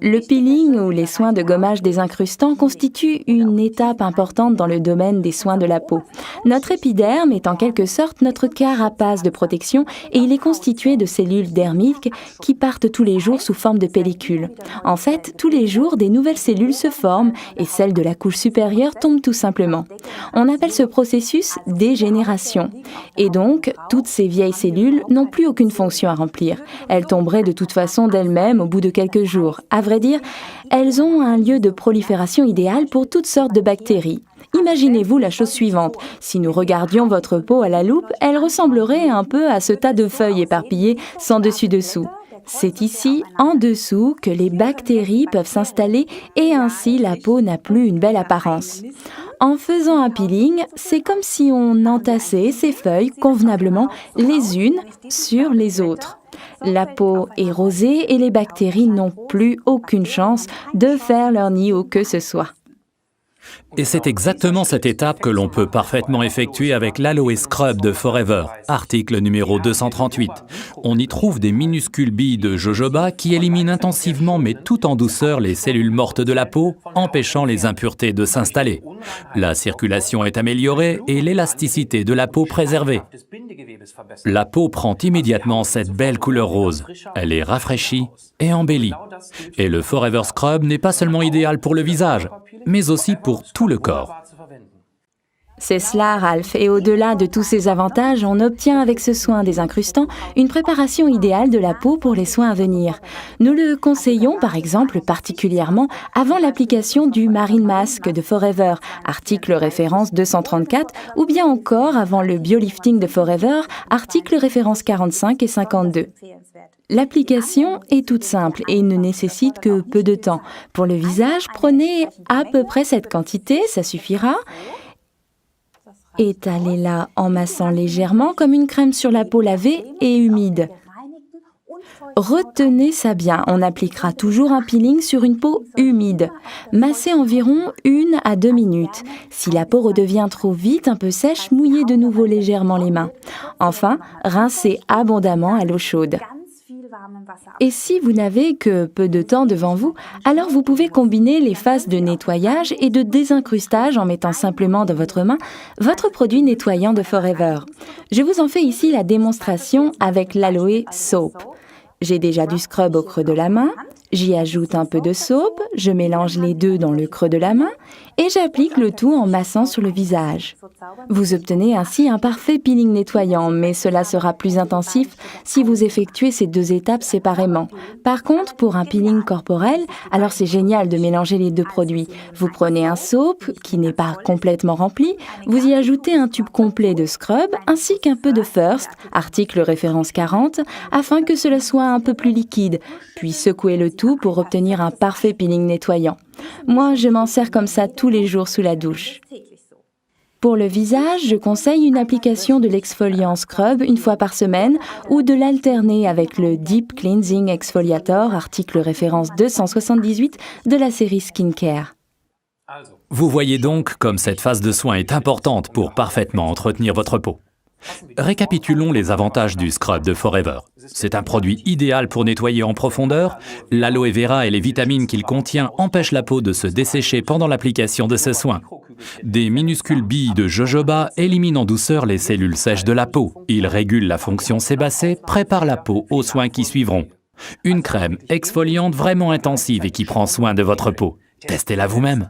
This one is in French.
Le peeling ou les soins de gommage des incrustants constituent une étape importante dans le domaine des soins de la peau. Notre épiderme est en quelque sorte notre carapace de protection et il est constitué de cellules dermiques qui partent tous les jours sous forme de pellicule. En fait, tous les jours, des nouvelles cellules se forment et celles de la couche supérieure tombent tout simplement. On appelle ce processus dégénération. Et donc, toutes ces vieilles cellules n'ont plus aucune fonction à remplir. Elles tomberaient de toute façon d'elles-mêmes au bout de quelques jours. À vrai dire, elles ont un lieu de prolifération idéal pour toutes sortes de bactéries. Imaginez-vous la chose suivante. Si nous regardions votre peau à la loupe, elle ressemblerait un peu à ce tas de feuilles éparpillées sans dessus-dessous. C'est ici, en dessous, que les bactéries peuvent s'installer et ainsi la peau n'a plus une belle apparence. En faisant un peeling, c'est comme si on entassait ces feuilles convenablement les unes sur les autres. La peau est rosée et les bactéries n'ont plus aucune chance de faire leur nid où que ce soit. Et c'est exactement cette étape que l'on peut parfaitement effectuer avec l'Aloe Scrub de Forever, article numéro 238. On y trouve des minuscules billes de jojoba qui éliminent intensivement mais tout en douceur les cellules mortes de la peau, empêchant les impuretés de s'installer. La circulation est améliorée et l'élasticité de la peau préservée. La peau prend immédiatement cette belle couleur rose. Elle est rafraîchie et embellie. Et le Forever Scrub n'est pas seulement idéal pour le visage, mais aussi pour tout le corps. C'est cela, Ralph, et au-delà de tous ces avantages, on obtient avec ce soin des incrustants une préparation idéale de la peau pour les soins à venir. Nous le conseillons par exemple particulièrement avant l'application du Marine Mask de Forever, article référence 234, ou bien encore avant le Biolifting de Forever, article référence 45 et 52. L'application est toute simple et ne nécessite que peu de temps. Pour le visage, prenez à peu près cette quantité, ça suffira. Étalez-la en massant légèrement comme une crème sur la peau lavée et humide. Retenez ça bien, on appliquera toujours un peeling sur une peau humide. Massez environ 1 à 2 minutes. Si la peau redevient trop vite, un peu sèche, mouillez de nouveau légèrement les mains. Enfin, rincez abondamment à l'eau chaude. Et si vous n'avez que peu de temps devant vous, alors vous pouvez combiner les phases de nettoyage et de désincrustage en mettant simplement dans votre main votre produit nettoyant de Forever. Je vous en fais ici la démonstration avec l'Aloe Soap. J'ai déjà du scrub au creux de la main, j'y ajoute un peu de soap, je mélange les deux dans le creux de la main et j'applique le tout en massant sur le visage. Vous obtenez ainsi un parfait peeling nettoyant, mais cela sera plus intensif si vous effectuez ces deux étapes séparément. Par contre, pour un peeling corporel, alors c'est génial de mélanger les deux produits. Vous prenez un soap qui n'est pas complètement rempli, vous y ajoutez un tube complet de scrub ainsi qu'un peu de First, article référence 40, afin que cela soit un peu plus liquide, puis secouez le tout pour obtenir un parfait peeling nettoyant. Moi, je m'en sers comme ça tous les jours sous la douche. Pour le visage, je conseille une application de l'exfoliant scrub une fois par semaine ou de l'alterner avec le Deep Cleansing Exfoliator, article référence 278 de la série Skincare. Vous voyez donc comme cette phase de soin est importante pour parfaitement entretenir votre peau. Récapitulons les avantages du scrub de Forever. C'est un produit idéal pour nettoyer en profondeur. L'aloe vera et les vitamines qu'il contient empêchent la peau de se dessécher pendant l'application de ce soin. Des minuscules billes de jojoba éliminent en douceur les cellules sèches de la peau. Ils régulent la fonction sébacée, préparent la peau aux soins qui suivront. Une crème exfoliante vraiment intensive et qui prend soin de votre peau. Testez-la vous-même.